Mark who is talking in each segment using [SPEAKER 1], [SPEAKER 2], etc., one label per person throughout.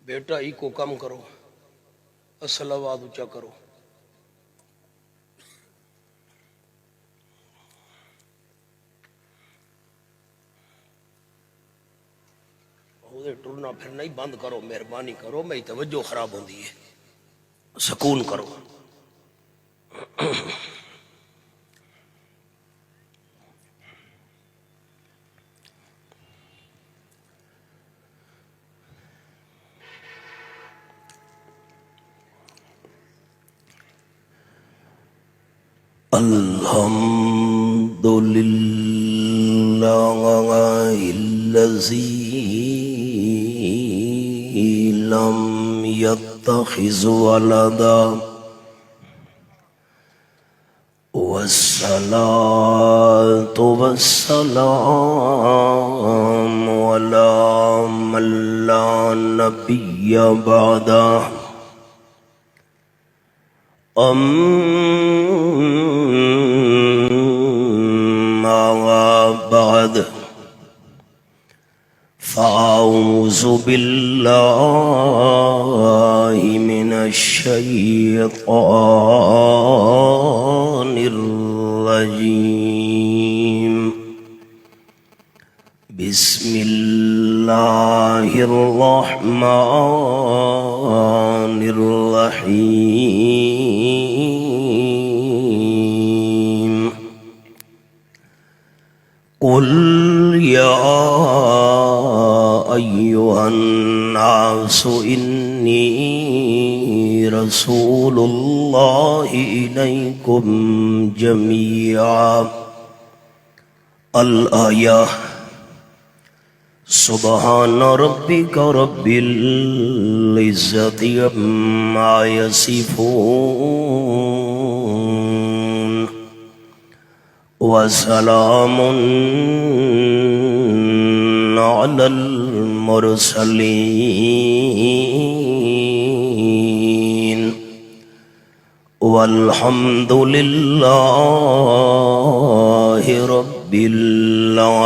[SPEAKER 1] بیٹا ہی کو کم کرو، اصل آواز اونچا کرو۔ ٹرنا پھرنا ہی بند کرو، مہربانی کرو، میری توجہ خراب ہوندی ہے، سکون کرو۔ الحمد للہ الذی لم يتخذ ولدا والصلاة والسلام على من لا نبي بعده أما بعد فأعوذ بالله من الشيطان الرجيم بسم الله الرحمن الرحيم قل يا أيها الناس إني رسول الله إليكم جميعا الآية سبحان ربك رب العزة عما يصفون وسلام على المرسلين والحمد لله رب العالمين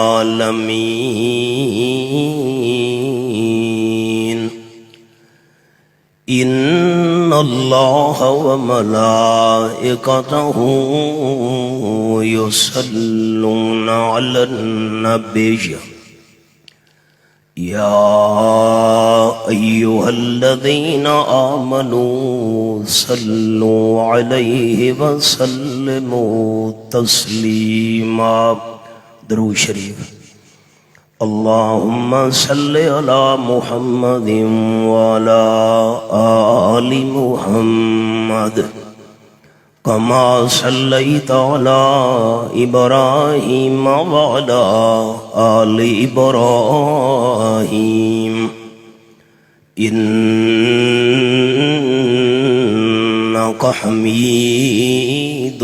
[SPEAKER 1] إن الله وملائكته يصلون على النبي يا أيها الذين آمنوا صلوا عليه وسلموا تسليما درود شریف اللهم صل على محمد وعلى آل محمد كما صليت على إبراهيم وعلى آل إبراهيم إنك حميد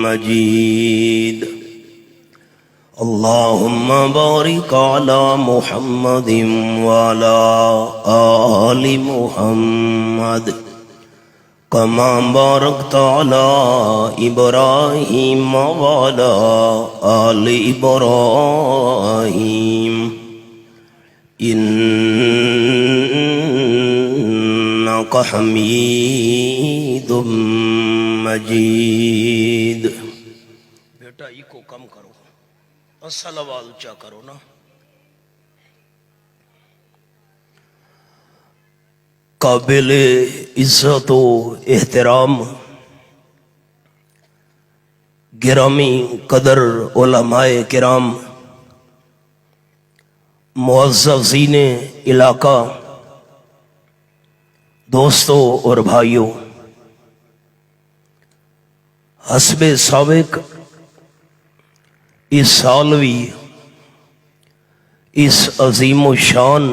[SPEAKER 1] مجيد اللهم بارك على محمد وعلى آل محمد كما باركت على إبراهيم وعلى آل إبراهيم إنك حميد مجيد بیٹا ای کو کم کرو، اصل آواز اونچا کرو نا۔ قابل عزت و احترام گرامی قدر علماء کرام، معززین علاقہ، دوستوں اور بھائیوں، حسب سابق اس سالوی اس عظیم و شان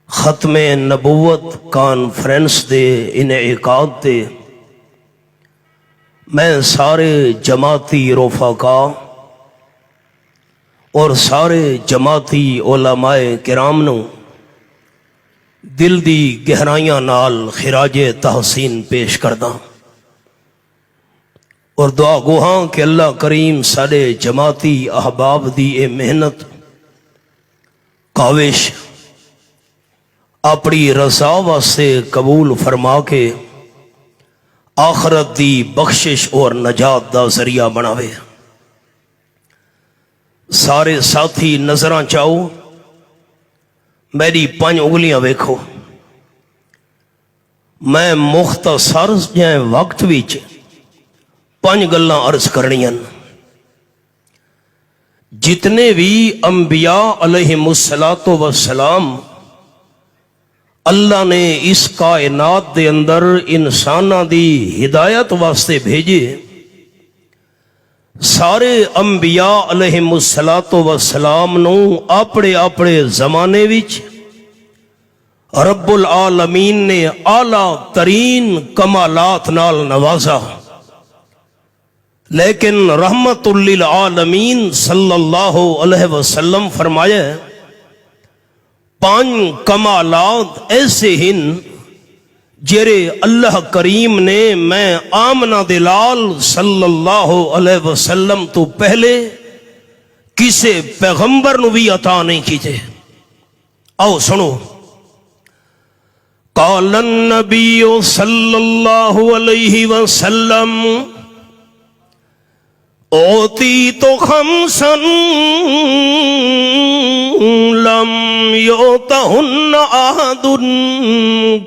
[SPEAKER 1] ختم نبوت کانفرنس دے انعقاد تے میں سارے جماعتی رفقا اور سارے جماعتی علماء کرام نو دل دی گہرائیاں نال خراج تحسین پیش کردہ اور دعا گوہاں کہ اللہ کریم سارے جماعتی احباب دی اے محنت کاوش اپنی رضا واسطے قبول فرما کے آخرت دی بخشش اور نجات دا ذریعہ بناوے۔ سارے ساتھی نظراں چاہو، میری 5 انگلیاں ویکھو۔ میں مختصر جائیں وقت وچ 5 گلاں عرض کرنیاں۔ جتنے بھی انبیاء علیہم السلام اللہ نے اس کائنات دے اندر انساناں دی ہدایت واسطے بھیجے، سارے انبیاء علیہم السلام نو اپنے اپنے زمانے وچ رب العالمین نے اعلیٰ ترین کمالات نال نوازا، لیکن رحمت للعالمین صلی اللہ علیہ وسلم فرمایا 5 کمالات ایسے ہیں جرے اللہ کریم نے میں آمنہ دلال صلی اللہ علیہ وسلم تو پہلے کسے پیغمبر نو بھی عطا نہیں کیتے۔ آؤ سنو۔ قال النبی صلی اللہ علیہ وسلم اوتیت خمسا لم یؤتہن احد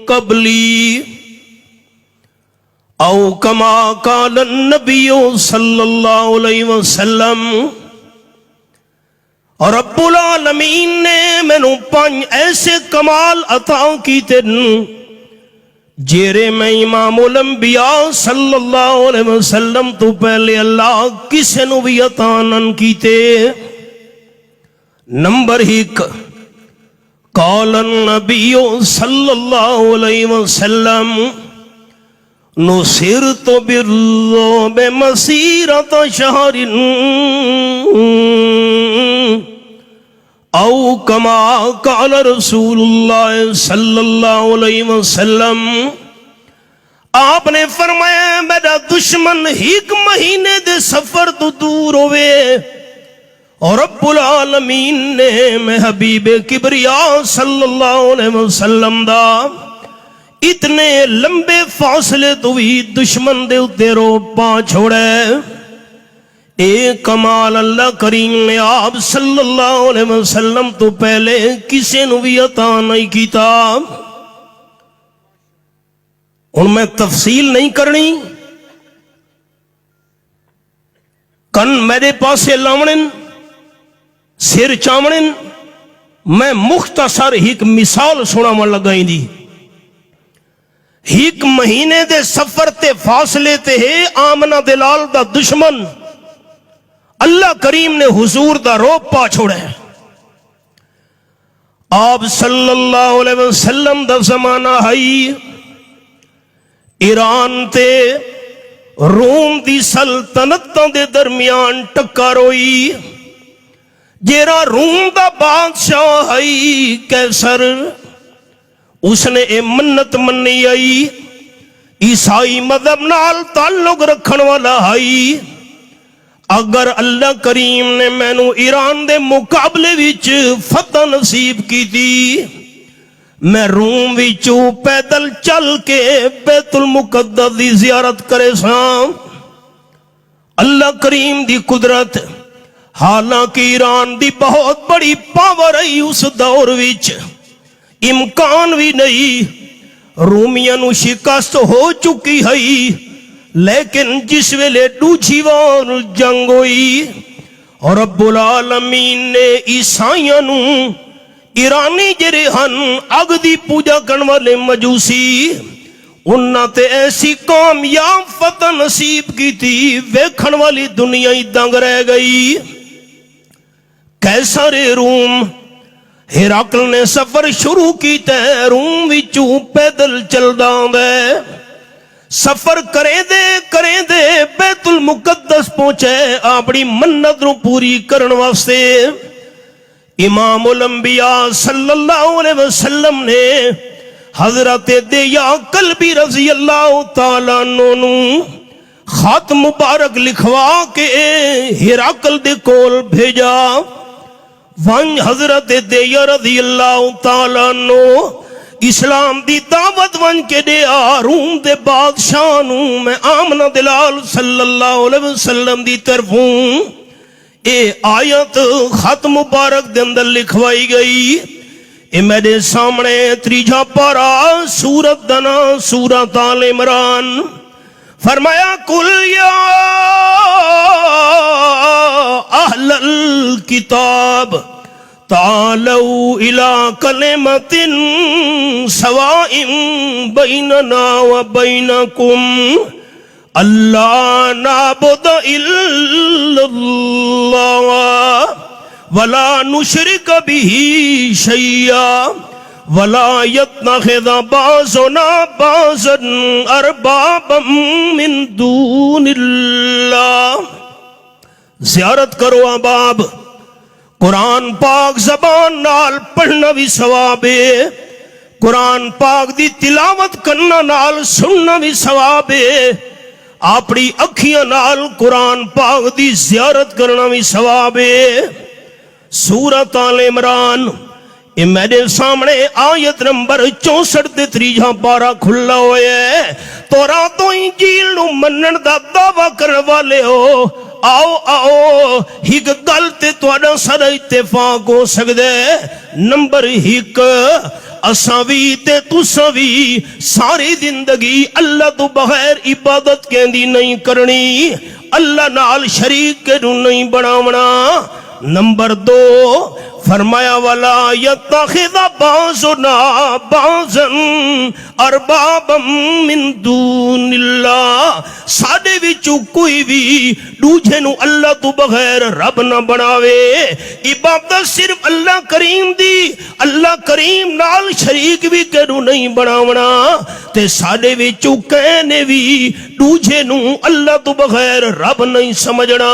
[SPEAKER 1] قبلی او کما قال النبی صلی اللہ علیہ وسلم۔ رب العالمین نے مینوں 5 ایسے کمال عطا کیتے جیرے میں امام الانبیاء صلی اللہ علیہ وسلم تو پہلے اللہ کسے نو بھی عطا نہ کیتے۔ نمبر 1، قال النبی صلی اللہ علیہ وسلم نصرت بالرعب مسیرۃ شہر او کما قال رسول اللہ صلی اللہ علیہ وسلم۔ آپ نے فرمایا میرا دشمن 1 مہینے دے سفر تو دور ہوئے، اور رب العالمین نے میں حبیب کبریاء صلی اللہ علیہ وسلم دا اتنے لمبے فاصلے تو بھی دشمن دے اتے رو پا چھوڑے۔ ایک کمال اللہ کریم نے آپ صلی اللہ علیہ وسلم تو پہلے کسی نو بھی عطا نہیں کیتا۔ اور میں تفصیل نہیں کرنی، کن میرے پاسے لاونن، سر چاونن، میں مختصر ایک مثال سنا لگائیں دی۔ 1 مہینے دے سفر تے فاصلے تے ہے آمنہ دلال دا دشمن اللہ کریم نے حضور دا روب پا چھوڑے۔ آپ صلی اللہ علیہ وسلم دا زمانہ ہائی، ایران تے روم دی سلطنتوں دے درمیان ٹکر ہوئی۔ جیرا روم دا بادشاہ ہائی کیسر، اس نے اے منت منی آئی، عیسائی مذہب نال تعلق رکھن والا ہائی، اگر اللہ کریم نے مینو ایران دے مقابلے وچ فتح نصیب کی دی، میں روم وچوں پیدل چل کے بیت المقدس دی زیارت کرے ساں۔ اللہ کریم دی قدرت، حالانکہ ایران دی بہت بڑی پاور ہے اس دور وچ، امکان بھی نہیں، رومیاں نو شکست ہو چکی ہے، لیکن جس ویلے دوجھی وار جنگ ہوئی اور رب العالمین نے عیسائیاں نو ایرانی جڑے ہن اگ دی پوجا کرن والے مجوسی، انہاں تے ایسی کامیاب فتح نصیب کی تھی، ویکھن والی دنیا ہی دنگ رہ گئی۔ کیسر روم ہرقل نے سفر شروع کیتا ہے، روم وچوں پیدل چلدا ہے، سفر کریں دے بیت المقدس پہنچے اپنی منت نو پوری کرن واسطے۔ امام الانبیاء صلی اللہ علیہ وسلم نے حضرت دیا کلبی رضی اللہ تعالیٰ عنہ خط مبارک لکھوا کے ہرقل دے کول بھیجا۔ وہاں حضرت دیا رضی اللہ تعالیٰ عنہ اسلام دی دعوت ون کے دیا روم دے بادشاہ نوں میں آمنہ دلال صلی اللہ علیہ وسلم دی طرفوں اے آیت خط مبارک دے اندر لکھوائی گئی اے میرے سامنے تریجا پارا سورت دنا سورت آل عمران فرمایا کل یا اہل الکتاب تعالوا الى کلمت سواء بیننا وبینکم اللہ نعبد الا اللہ ولا نشرک به شیئا ولا يتخذ بعضنا بعضا اربابا من دون اللہ زیارت کرو احباب قرآن پاک زبان نال پڑھنا بھی ثواب ہے قرآن پاک دی تلاوت کرنا نال سننا بھی ثواب ہے اپنی اکھیاں نال قرآن پاک دی زیارت کرنا بھی ثواب ہے سورت آل عمران یہ میرے سامنے آیت نمبر 64 دے تریجا پارا کھلا ہوئے ہے تورات و انجیل نو منن دا دعویٰ کرنے والے ہو آؤ آؤ ہک گل تے تواڈا سارا اتفاق ہو سکدا ہے نمبر 1 اساں وی تے تساں وی ساری زندگی اللہ تو بغیر عبادت کیندی نہیں کرنی اللہ نال شریک نوں نہیں بناونا نمبر 2 فرمایا والا یتخذ بعضنا بعضا اربابا من دون اللہ ساڈے وچوں کوئی بھی دوجے نو اللہ تو بغیر رب نہ بناوے عبادت صرف اللہ کریم دی اللہ کریم نال شریک بھی کدو نہیں بناونا تے ساڈے وچوں کہنے بھی دوجے نو اللہ تو بغیر رب نہیں سمجھنا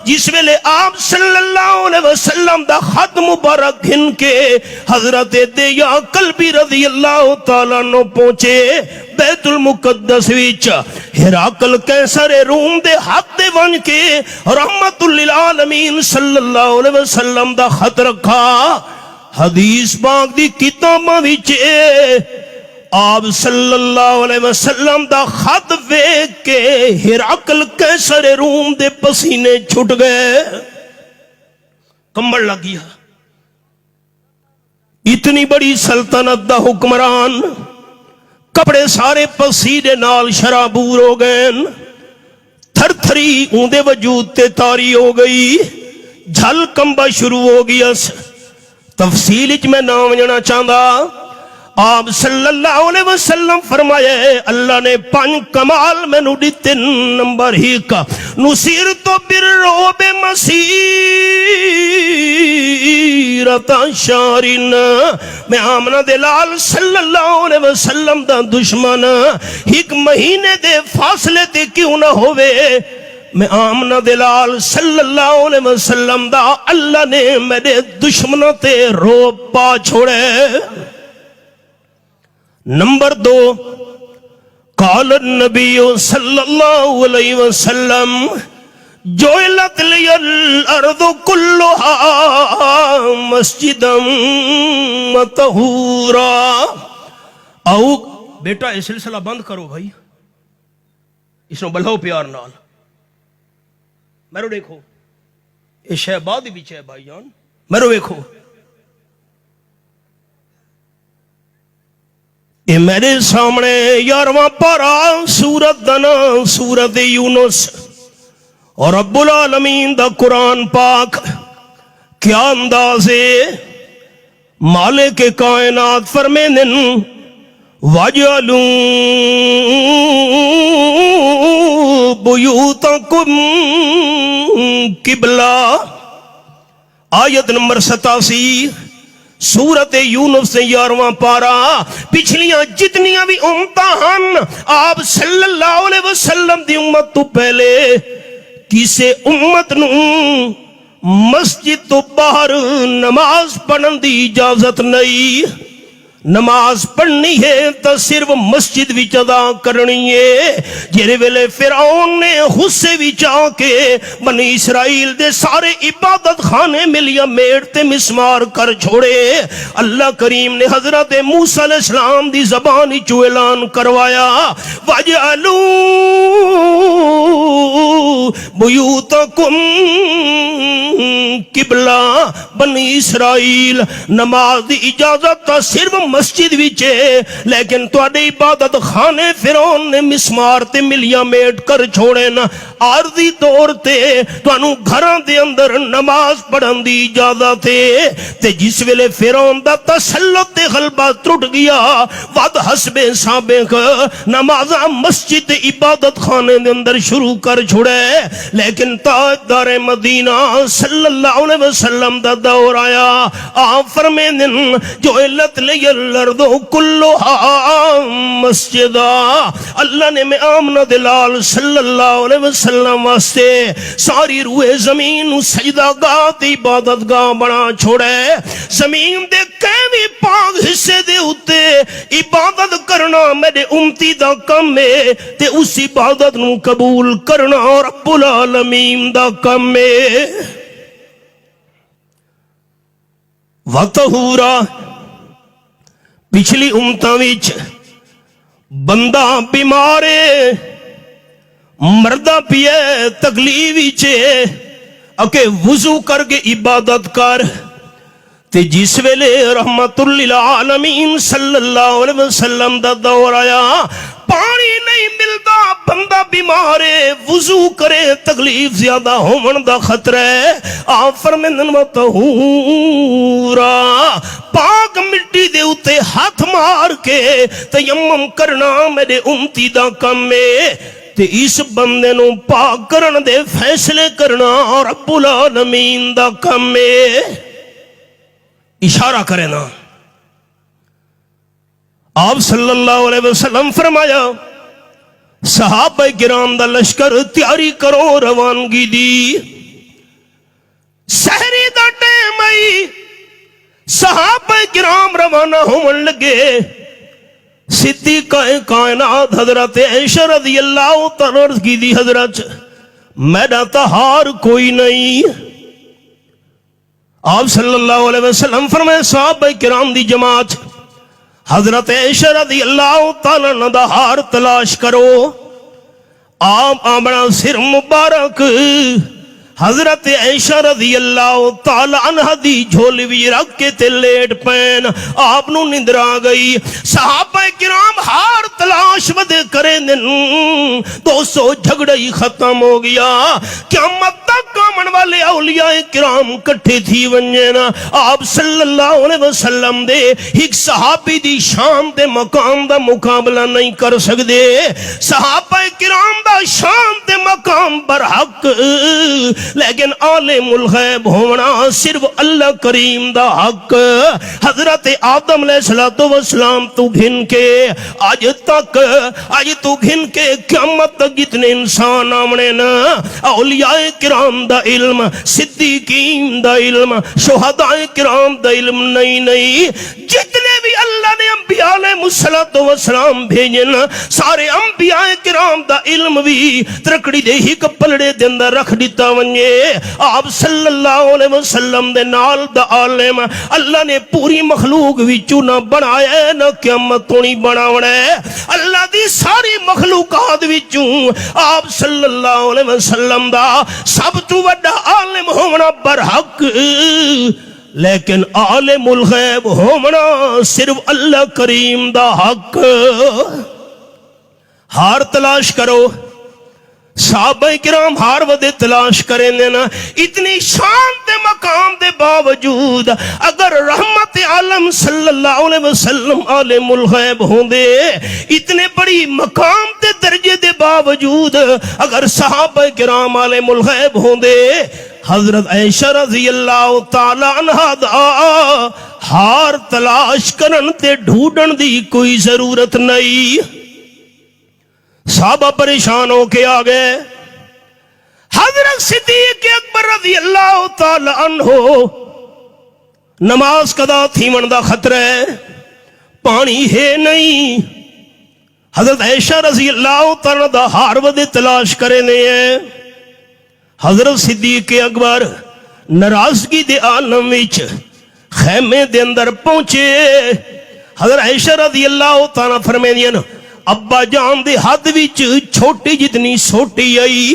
[SPEAKER 1] جس ویلے آپ صلی اللہ علیہ وسلم دا خط مبارک گھن کے حضرت دیا قلبی رضی اللہ تعالیٰ نو پہنچے بیت المقدس وچ ہراقل کیسر روم دے ہاتھ دے ون کے رحمت للعالمین صلی اللہ علیہ وسلم دا خط رکھا حدیث پاک دی کتاباں وچ آپ صلی اللہ علیہ وسلم دا خط ویکھ کے ہراقل کیسر روم دے پسینے چھٹ گئے کمبل لگ گیا اتنی بڑی سلطنت دا حکمران کپڑے سارے پسینے نال شرابور ہو گئے تھر تھری اوندے وجود تے تاری ہو گئی جھل کمبا شروع ہو گیا تفصیل اچ میں نام جانا چاہتا آپ صلی اللہ علیہ وسلم فرمایا اللہ نے 5 کمال میں نو دیتے نمبر 1 نصیرت بالرعب مسیرۃ شہرین میں آمنہ دلال صلی اللہ علیہ وسلم دا دشمن 1 مہینے دے فاصلے تے کیوں نہ ہوئے میں آمنہ دلال صلی اللہ علیہ وسلم دا اللہ نے میرے دشمنوں تے روب پا چھوڑے نمبر 2 قال النبی صلی اللہ علیہ وسلم جعلت لی الارض کلها مسجدا وطہورا او بیٹا یہ سلسلہ بند کرو بھائی اس نے بلہو پیار نال میرو دیکھو یہ شہبادی بھی ہے بھائی جان میرو دیکھو یہ میرے سامنے 11واں پارا سورت دنا سورت یونس اور رب العالمین دا قرآن پاک کیا انداز ہے مالک کائنات فرمیندن وَجَعَلُوا بُيُوتَكُمْ قِبْلَةً آیت نمبر 87 سورت یونس سے 11واں پارا پچھلیاں جتنیاں بھی امتاں ہن آپ صلی اللہ علیہ وسلم دی امت تو پہلے کسے امت نو مسجد تو باہر نماز پڑھن دی اجازت نہیں نماز پڑھنی ہے تو صرف مسجد وچ ادا کرنی ہے. جہے ویلے فرعون نے غصے وچ آ کے بنی اسرائیل دے سارے عبادت خانے ملیا میٹ تے مسمار کر چھوڑے, اللہ کریم نے حضرت موسیٰ علیہ السلام دی زبان وچ اعلان کروایا وَجْعَلُوا بُيُوتَكُمْ قبلہ. بنی اسرائیل نماز دی اجازت تا صرف مسجد وچے, لیکن تواڈے عبادت خانے فرعون نے مسمار تے ملیا میٹ کر چھوڑے نا. عارضی طور تے تانوں گھراں دے اندر نماز پڑھن دی اجازت ہے. تے جس ویلے فرعون دا تسلط تے غلبہ ٹوٹ گیا ود حسب سابق نمازاں مسجد تے عبادت خانے دے اندر شروع کر چھوڑے. لیکن تاجدار مدینہ صلی اللہ علیہ وسلم دا دور آیا, آپ فرمیندن جو علت لی الارض کلھا مسجدہ. اللہ نے میں آمنہ دلال صلی اللہ علیہ وسلم واسطے ساری روح زمین سجدہ گاہ تے عبادت گاہ بنا چھوڑے. زمین دے کیویں پاک حصے دے اتے عبادت کرنا میرے امتی دا کم ہے, تے اس عبادت نو قبول کرنا رب العالمین دا کم ہے. وطہورا پچھلی امتاں وچ بندہ بیمارے مردہ پیے تکلیف وچے اکے وضو کر کے عبادت کر. تے جس ویلے رحمت للعالمین صلی اللہ علیہ وسلم دا دور آیا پانی نہیں ملتا, بندہ بیمارے وضو کرے تکلیف زیادہ ہون دا خطرہ ہے. آپ فرمیندن وطہورا پاک مٹی دے اتے ہاتھ مار کے تیمم کرنا میرے امتی دا کم ہے. تے اس بندے نو پاک کرن دے فیصلے کرنا رب العالمین دا کم ہے. اشارہ کرے نا آپ صلی اللہ علیہ وسلم فرمایا صحابہ کرام دا لشکر تیاری کرو روانگی دی. سحری دا ٹیم آئی, صحابہ کرام روانہ ہون لگے. صدیقہ کائنات حضرت عائشہ رضی اللہ تعالیٰ عرض کی دی حضرت میرا تہار کوئی نہیں. آپ صلی اللہ علیہ وسلم فرمائے صحابہ کرام دی جماعت حضرت عائشہ رضی اللہ تعالیٰ عنہ دا ہار تلاش کرو. آپ اپنا سر مبارک حضرت عائشہ رضی اللہ تعالیٰ عنہ دی جھولی وی رکھ کے تے لیٹ پین آپ نو نیندر آ گئی. صحابہ کرام ہار تلاش ودے کرے دن دوستو جھگڑا ہی ختم ہو گیا. قیامت تک آمن والے اولیاء کرام کٹھے تھی ونجینا. آپ صلی اللہ علیہ وسلم دے ایک صحابی دی شان دے مقام دا مقابلہ نہیں کر سکدے. صحابہ کرام دا شان دے مقام برحق, لیکن عالم الغیب ہونا صرف اللہ کریم دا حق. حضرت آدم علیہ السلام تو گھن کے آج تو گھن کے قیامت تک جتنے انسان آمنے نا اولیاء کرام دا علم, صدیقین دا علم, شہداء کرام دا علم نہیں. جتنے بھی اللہ نے انبیاء علیہ السلام بھیجن سارے انبیاء کرام دا علم بھی ترکڑی دے ہی کپلڑے دے اندر رکھ دیتا ونجے. آپ صلی اللہ علیہ وسلم دے نال دا عالم اللہ نے پوری مخلوق وچوں نہ بنایا ہے نہ قیامت ہونی بناونا ہے. اللہ دی ساری مخلوقات وچوں آپ صلی اللہ علیہ وسلم دا سب تو بڑا عالم ہونا برحق, لیکن عالم الغیب ہونا صرف اللہ کریم دا حق. ہار تلاش کرو. صحابہ کرام ہار ودے تلاش کریں دینا. اتنی شان دے مقام دے باوجود اگر رحمت عالم صلی اللہ علیہ وسلم عالم الغیب ہوں دے, اتنے بڑی مقام دے درجے دے باوجود اگر صحابہ کرام عالم الغیب ہوں دے, حضرت عائشہ رضی اللہ تعالی عنہ دا ہار تلاش کرن تے ڈھونڈن دی کوئی ضرورت نہیں. صحابہ پریشان ہو کے آگئے. حضرت صدیق اکبر رضی اللہ تعالی عنہ نماز قضا تھی من دا خطرہ ہے, پانی ہے نہیں. حضرت عائشہ رضی اللہ تعالیٰ دا ہار ودے تلاش کرے نے ہیں. حضرت صدیق اکبر ناراضگی دے عالم وچ خیمے دے اندر پہنچے. حضرت عائشہ رضی اللہ تعالیٰ فرمیندیاں ابا جان دے ہاتھ وچ چھوٹی جتنی سوٹی آئی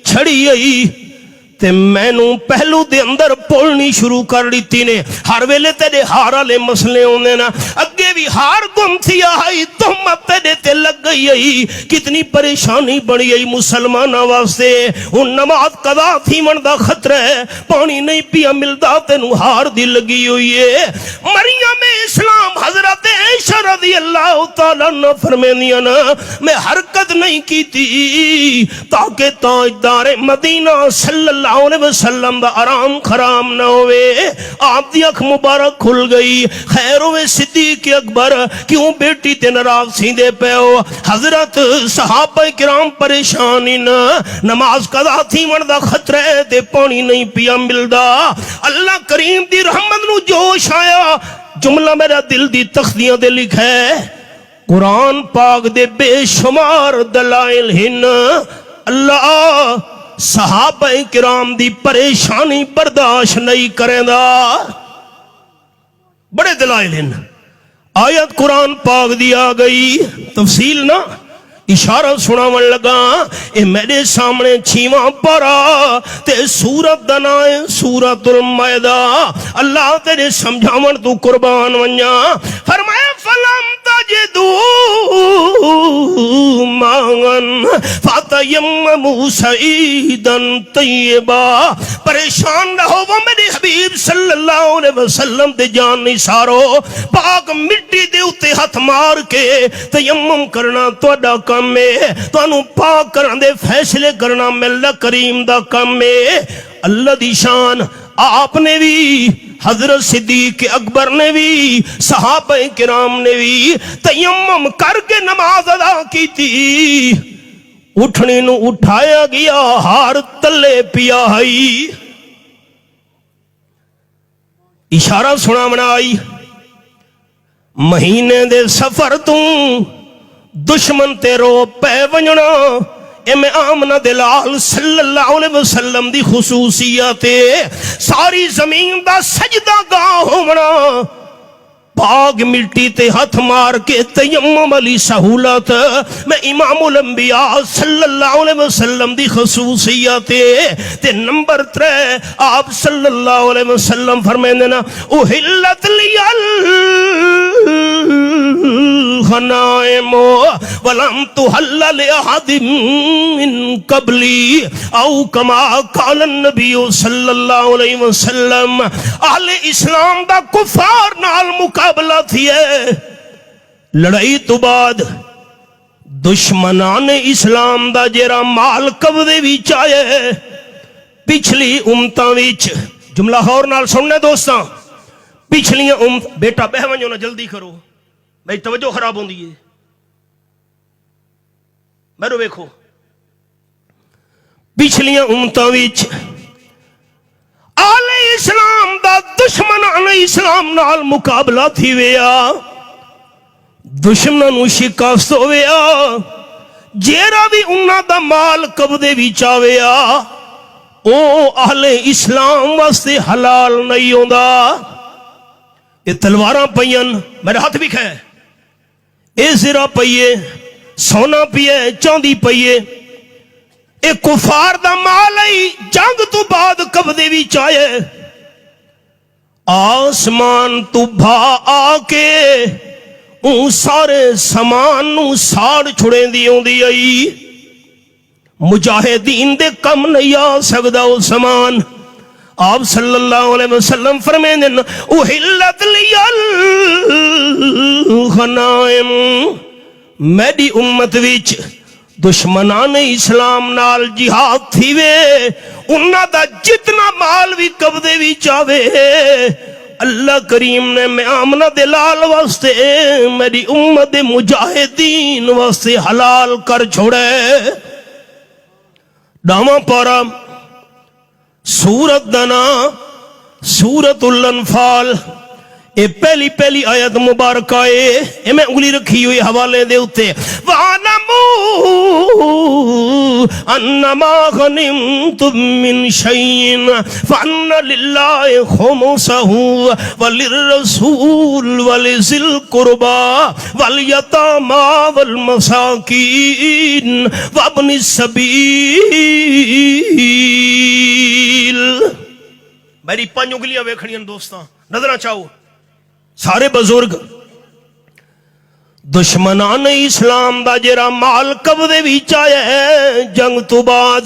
[SPEAKER 1] چھڑی آئی تے مینوں پہلو دے اندر پولنی شروع کر لیتی نے. ہر ویلے تیرے ہار والے مسئلے ہوندے نا. اگے بھی ہار گم تھی آئی تہمت تیرے تے لگ گئی آئی. کتنی پریشانی بڑی آئی مسلماناں واسطے. ہن نماز قضا تھی من دا خطرہ ہے, پانی نہیں پیا ملدا تینوں ہار دی لگی ہوئی ہے. مریم اسلام حضرت عائشہ رضی اللہ تعالیٰ عنہ فرمیندیاں نا میں حرکت نہیں کیتی تاکہ تاجدار مدینہ صلی اللہ علیہ وسلم دا آرام خرام نہ ہوئے. آپ دی اکھ مبارک کھل گئی. خیر ہوئے صدیق اکبر کیوں بیٹی تے ناراض سیندے پے ہو. حضرت صحابہ کرام پریشانی نہ نماز قضا تھی من دا خطرہ ہے تے پانی نہیں پیا ملدا. اللہ کریم دی رحمت نو جوش آیا. جملہ میرا دل دی تخدیاں دے لکھا ہے قرآن پاک دے بے شمار دلائل ہن اللہ صحابہ کرام دی پریشانی برداشت نہیں کریں دا. بڑے دلائل ہیں. آیت قرآن پاک دی آ گئی تفصیل نہ اشارہ سناون لگا. اے میرے سامنے 6واں پارا تے سورت دا نام ہے سورۃ المائدہ. اللہ تیرے سمجھاون تو قربان ونجا. فرمایا فلم تجدو ماءً فتیمموا صعیدا طیبا. پریشان رہو وہ میرے حبیب صلی اللہ علیہ وسلم دے جان نثارو. پاک مٹی دے اتے ہاتھ مار کے تیمم کرنا تہاڈا کام ہے. تانوں پاک کرن دے فیصلے کرنا اللہ کریم دا کام ہے. اللہ دی شان. آپ نے بھی حضرت صدیق اکبر نے بھی صحابہ کرام نے بھی تیمم کر کے نماز ادا کی تھی. اٹھنے نو اٹھایا گیا ہار تلے پیا ہائی. اشارہ سنا منائی مہینے دے سفر تو دشمن تے رو پے ونجنا. ایم آمنہ دلال صلی اللہ علیہ وسلم دی خصوصیات. ساری زمین دا سجدہ گاہ ہونا پاک ملٹی تے ہاتھ مار کے تیمم علی سہولت میں امام الانبیاء صلی اللہ علیہ وسلم دی خصوصیات. تے نمبر 3 آپ صلی اللہ علیہ وسلم فرمائیں نا احلت لیال غنائم ولم تحل لأحد من قبلی او کما قال النبی صلی اللہ علیہ وسلم. اہل اسلام دا کفار نال مقابلہ تھی ہے. لڑائی تو بعد دشمنان اسلام دا جیرا مال قبضے وچ آئے. پچھلی امتاں وچ جملہ اور نال سننے دوستاں پچھلیاں بیٹا بہ ونجو نا جلدی کرو بھائی توجہ خراب ہوندی ہے. میرے ویکھو پچھلیاں امتاں وچ آل اسلام دا دشمنان اسلام نال مقابلہ تھی ویا. دشمناں نو شکست ہویا. جیڑا بھی انہاں دا مال قبضے وچ آویا او اہل اسلام واسطے حلال نہیں ہوندا. یہ تلواراں پئین میرے ہاتھ بھی کھے اے زرہ پئیے سونا پیے چاندی پئیے. اے کفار دا مال ہی جنگ تو بعد قبضے وچ آئے. آسمان تو بھا آ کے اون سارے سامان نو ساڑ چھڑیں دی ہوندی آئی. مجاہدین دے کم نہیں آ سکدا او سامان. آپ صلی اللہ علیہ وسلم فرمائیں احلت لیال غنائم. میری امت وچ دشمنان اسلام نال جہاد تھی وے انہاں دا جتنا مال بھی قبضے وچ آوے اللہ کریم نے میں آمنہ دلال واسطے میری امت مجاہدین واسطے حلال کر چھوڑے. ڈاواں پارا سورت دنا سورت الانفال اے پہلی آیت مبارکہ ہے، اے میں انگلی رکھی ہوئی حوالے دے اتے وَعَلَمُوا أَنَّمَا غَنِمْتُم مِّن شَيْءٍ فَأَنَّ لِلَّهِ خُمُسَهُ وَلِلرَّسُولِ وَلِذِي الْقُرْبَى وَالْيَتَامَى وَالْمَسَاكِينِ وَابْنِ السَّبِيلِ۔ میری 5 انگلیاں ویکھنیاں دوستاں، نظرہ چاہو سارے بزرگ دشمنان اسلام دا جرا مال قبضے وچ آیا ہے جنگ تو بعد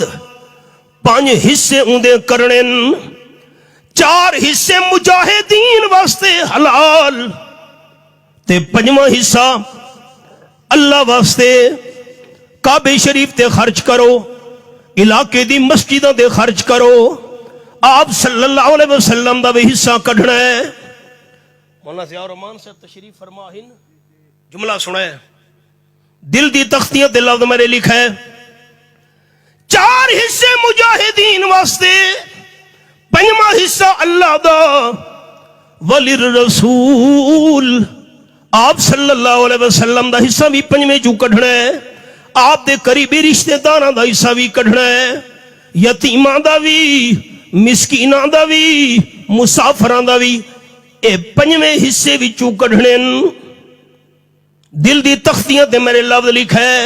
[SPEAKER 1] 5 حصے اندے کرنے، 4 حصے مجاہدین واسطے حلال تے 5واں حصہ اللہ واسطے کعبے شریف تے خرچ کرو، علاقے دی مسجدوں تے خرچ کرو۔ آپ صلی اللہ علیہ وسلم دا بھی حصہ کڈنا ہے۔ مولانا ضیاء الرحمان صاحب تشریف فرما ہن جملہ سنا ہے، دل دی تختیاں تے لفظ میں نے لکھا ہے 4 حصے مجاہدین واسطے، 5واں حصہ اللہ دا، وللرسول آپ صلی اللہ علیہ وسلم دا حصہ بھی 5ویں چوں کڈنا ہے، آپ دے قریبی رشتہ داراں دا حصہ بھی کڈنا ہے، یتیماں دا بھی، مسکیناں دا بھی، مسافراں دا بھی، اے 5ویں حصے وچوں کڈھنے۔ دل دی تختیاں تے میرے لفظ لکھا ہے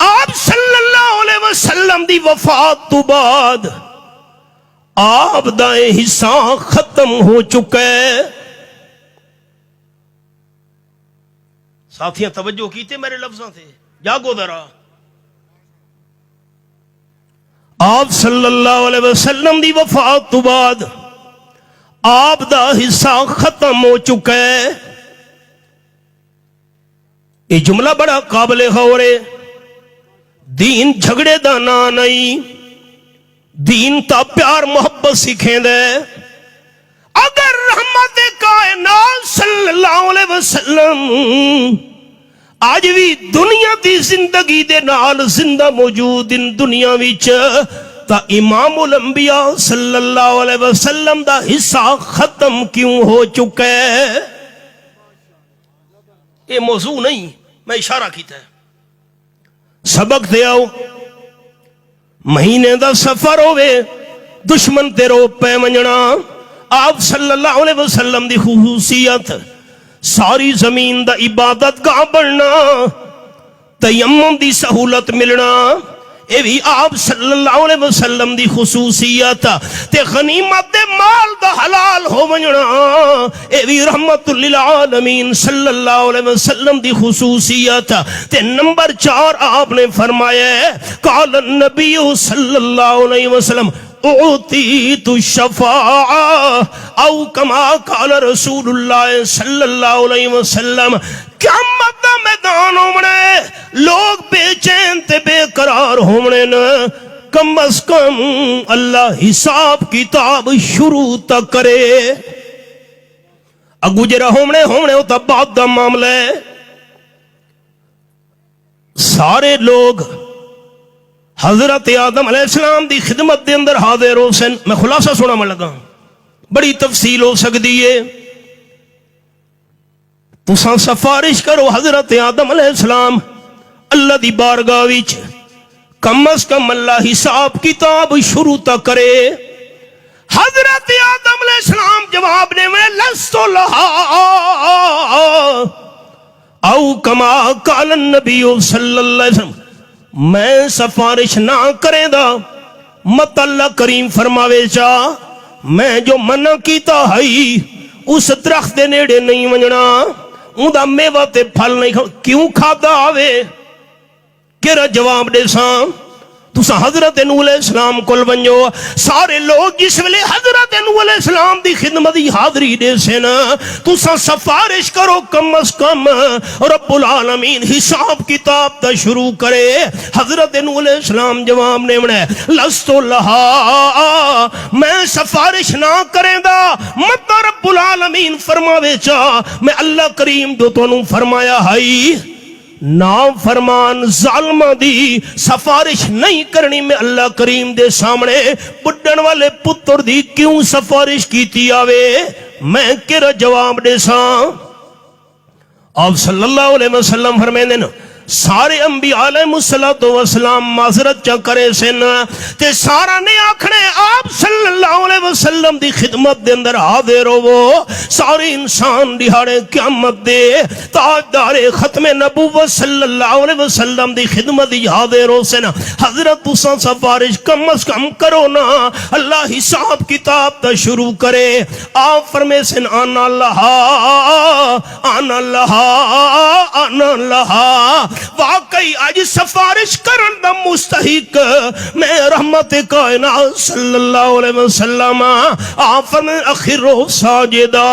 [SPEAKER 1] آپ صلی اللہ علیہ وسلم دی وفات تو بعد آپ دا اے حصہ ختم ہو چکا ہے۔ ساتھیاں توجہ کیتے میرے لفظاں تے، جاگو ذرا۔ آپ صلی اللہ علیہ وسلم دی وفات تو بعد آپ دا حصہ ختم ہو چکا ہے۔ یہ جملہ بڑا قابل غور ہے۔ دین جھگڑے دا نا نہیں، دین تا پیار محبت سکھیں دے۔ اگر رحمت کائنات صلی اللہ علیہ وسلم آج بھی دنیا دی زندگی دے نال زندہ موجود ان دنیا وچ، تا امام الانبیاء صلی اللہ علیہ وسلم دا حصہ ختم کیوں ہو چکا ہے؟ یہ موضوع نہیں، میں اشارہ کیتا ہے۔ سبق دے آؤ، مہینے دا سفر ہوئے، دشمن تے رو پہ منجنا، آپ صلی اللہ علیہ وسلم دی خصوصیت ساری زمین دا عبادت گاہ بننا، تیمم دی سہولت ملنا، اے بھی آپ صلی اللہ علیہ وسلم دی خصوصیت، تے غنیمت دے مال دا حلال ہو ونجنا، اے بھی رحمت للعالمین صلی اللہ علیہ وسلم دی خصوصیت۔ تے نمبر 4 آپ نے فرمایا ہے قال النبی صلی اللہ علیہ وسلم اعطیت الشفاعہ او کما قال رسول اللہ صلی اللہ علیہ وسلم۔ قیامت دا میدان ہونے لوگ بے چین تے بے قرار ہونے نا، کم از کم اللہ حساب کتاب شروع تک کرے۔ اگو جرا ہونے ہوتا بعد دا معاملہ ہے۔ سارے لوگ حضرت آدم علیہ السلام دی خدمت دے اندر حاضر ہو سن۔ میں خلاصہ سنا میں لگا، بڑی تفصیل ہو سکتی ہے۔ تساں سفارش کرو حضرت آدم علیہ السلام اللہ دی بارگاہ وچ، کم از کم اللہ حساب کتاب شروع تک کرے۔ حضرت آدم علیہ السلام جواب نے میں لستو لہا او کما قال النبی صلی اللہ علیہ وسلم، میں سفارش نہ کریں دا مت اللہ کریم فرماوے چا میں جو منع کیتا ہے اس درخت دے نیڑے نہیں ونجنا، اون دا میوہ تے پھل نہیں کیوں کھادا آوے؟ کیرا جواب دے ساں؟ تسا حضرت نوح علیہ السلام کل ونجو، سارے لوگ جس ویلے حضرت نوح علیہ السلام دی خدمت دی حاضری دے سن، تسا سفارش کرو کم از کم رب العالمین حساب کتاب تا شروع کرے۔ حضرت نوح علیہ السلام جواب نے بنائے لستو لہا، میں سفارش نہ کریں دا مت رب العالمین فرماوے چا میں اللہ کریم جو تونوں فرمایا ہے نا فرمان ظالمہ دی سفارش نہیں کرنی، میں اللہ کریم دے سامنے بڑھن والے پتر دی کیوں سفارش کیتی آوے؟ میں کیڑا جواب دے ساں؟ آپ صلی اللہ علیہ وسلم فرمیندے نے سارے انبیاء علیہ السلام معذرت چا کرے سن تے سارا نے آکھنے آپ صلی اللہ علیہ وسلم دی خدمت دے اندر حاضر ہو، سارے انسان دیہاڑے قیامت دے تاجدار ختم نبوت صلی اللہ علیہ وسلم دی خدمت دی حاضر ہو سن۔ حضرت تساں سفارش کم از کم کرو نا، اللہ حساب کتاب تا شروع کرے۔ آپ فرمے سن آنا اللہ آنا اللہ آنا اللہ، واقعی آج سفارش کرن دا مستحق میں رحمت کائنات صلی اللہ علیہ وسلم۔ آپ فرمائے اخرو ساجدہ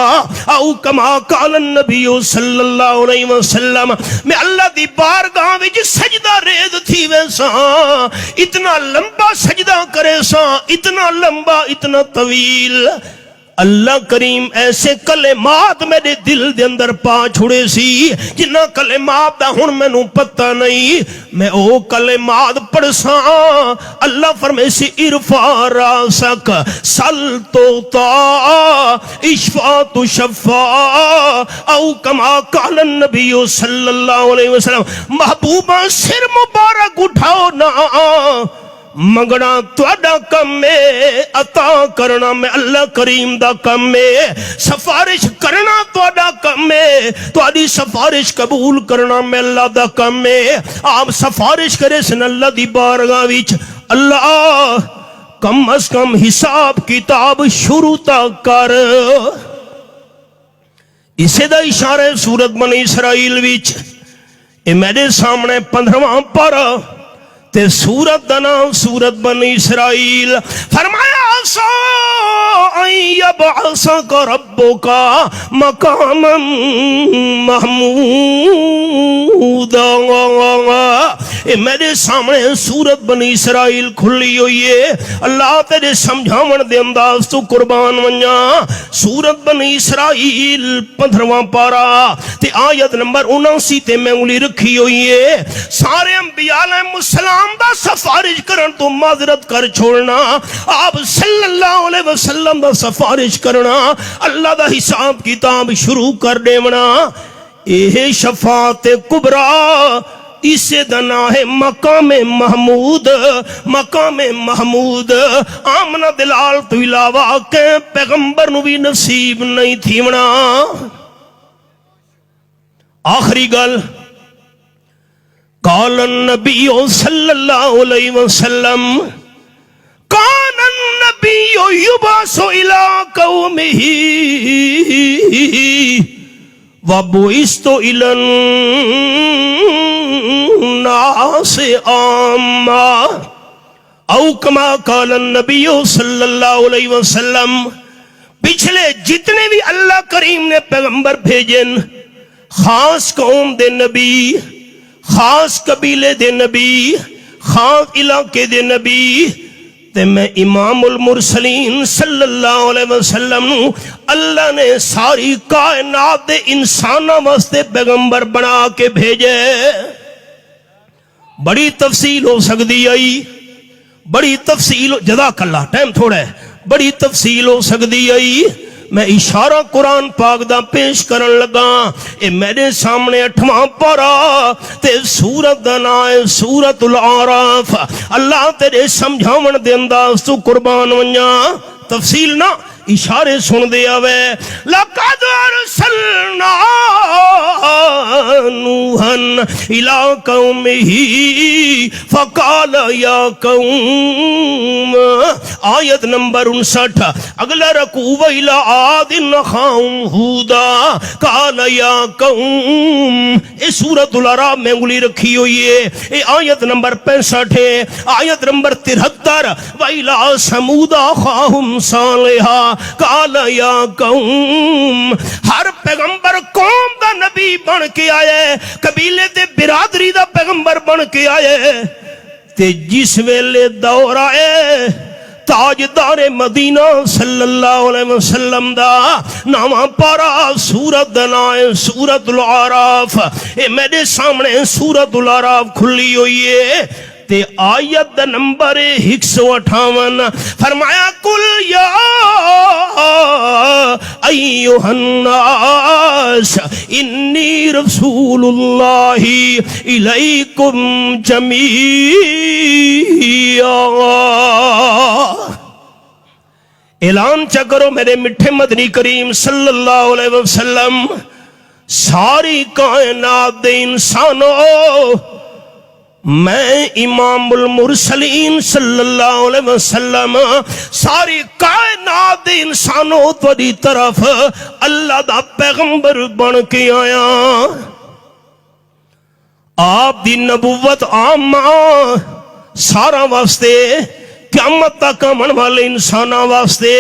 [SPEAKER 1] او کما قال النبی صلی اللہ علیہ وسلم، میں اللہ دی بارگاہ وچ سجدہ ریز تھی ویساں، اتنا لمبا سجدہ کرے ساں، اتنا لمبا اتنا طویل۔ اللہ کریم ایسے کلمات میرے دل دے اندر پا چھوڑے سی جنہ کلمات دا ہن مینوں پتہ نہیں، میں او کلمات پڑھساں۔ اللہ فرمائے سی ارفع راسک سل توتا اشفا تشفا او کما قال النبی صلی اللہ علیہ وسلم، محبوبہ سر مبارک اٹھاؤ نا، منگنا تواڈا کم ہے، عطا کرنا میں اللہ کریم دا کم ہے، سفارش کرنا تواڈا کم ہے، تواڈی سفارش قبول کرنا میں اللہ دا کم ہے۔ آپ سفارش کرے سن اللہ دی بارگاہ وچ، اللہ کم از کم حساب کتاب شروع تا کر۔ اسے دا اشارہ سورت بنی اسرائیل وچ، اے میرے سامنے 15واں پارہ تے سورت دا نام سورت بنی اسرائیل۔ فرمایا سو ان یبعثک ربک مقاما محمودا، اے میرے سامنے سورت بنی اسرائیل کھلی ہوئی ہے، اللہ تیرے سمجھاون دے انداز تو قربان ونجا۔ سورت بنی اسرائیل 15واں پارہ تے آیت نمبر 79 تے میں انگلی رکھی ہوئی ہے۔ سارے انبیاء علیہ السلام دا سفارش کرن تو معذرت کر چھوڑنا، آپ صلی اللہ علیہ وسلم دا سفارش کرنا، اللہ دا حساب کتاب شروع کر دیونا۔ اے شفاعت کبریٰ، اسے دنا ہے مقام محمود، مقام محمود۔ آمنہ دلال تو علاوہ کہ پیغمبر نو بھی نصیب نہیں تھیونا۔ آخری گل، قال النبی صلی اللہ علیہ وسلم، کان النبی یبعث الی قومہ وبعثت الی الناس عامہ، او کما قال النبی صلی اللہ علیہ وسلم۔ پچھلے جتنے بھی اللہ کریم نے پیغمبر بھیجن، خاص قوم دے نبی، خاص قبیلے دے نبی، خاص علاقے دے نبی، تے میں امام المرسلین صلی اللہ علیہ وسلم اللہ نے ساری کائنات دے انسانہ واسطے پیغمبر بنا کے بھیجے۔ بڑی تفصیل ہو سکتی آئی، بڑی تفصیل، جزاک اللہ، ٹائم تھوڑا ہے، بڑی تفصیل ہو سکتی آئی۔ میں اشارہ قرآن پاک دا پیش کرن لگا، اے میرے سامنے 8واں پارہ تے سورت دا نام ہے سورت الاعراف۔ اللہ تیرے سمجھاون دے انداز تو قربان ونجا، تفصیل نہ اشارے سن دے آوے۔ لَقَدْ أَرْسَلْنَا نُوحًا إِلَىٰ قَوْمِهِ فَقَالَ يَا قَوْمِ، آیت نمبر 59۔ اگلا رکوع وَإِلَىٰ عَادٍ أَخَاهُمْ هُودًا قَالَ يَا قَوْمِ، اے سورۃ الاعراف میں انگلی رکھی ہوئی ہے، اے آیت نمبر 65 ہے۔ آیت نمبر 73، وَإِلَىٰ ثَمُودَ أَخَاهُمْ صَالِحًا قال یا قوم۔ ہر پیغمبر قوم دا نبی بن کے آئے، قبیلے تے برادری دا پیغمبر بن کے آئے، تے جس ویلے دور آئے تاجدار مدینہ صلی اللہ علیہ وسلم دا 9واں پارہ سورت دا نام ہے سورت الاعراف۔ اے میرے سامنے سورت الاعراف کھلی ہوئی ہے، تے آیت دا نمبر 158 فرمایا کل یا ایوہ الناس انی رسول اللہ الیکم جمیعا، اعلان چا کرو میرے میٹھے مدنی کریم صلی اللہ علیہ وسلم، ساری کائنات دے انسانوں، میں امام المرسلین صلی اللہ علیہ وسلم ساری کائنات دے انسانوں تیری طرف اللہ دا پیغمبر بن کے آیا۔ آپ دی نبوت عامہ سارا واسطے، قیامت تک آمن والے انساناں واسطے۔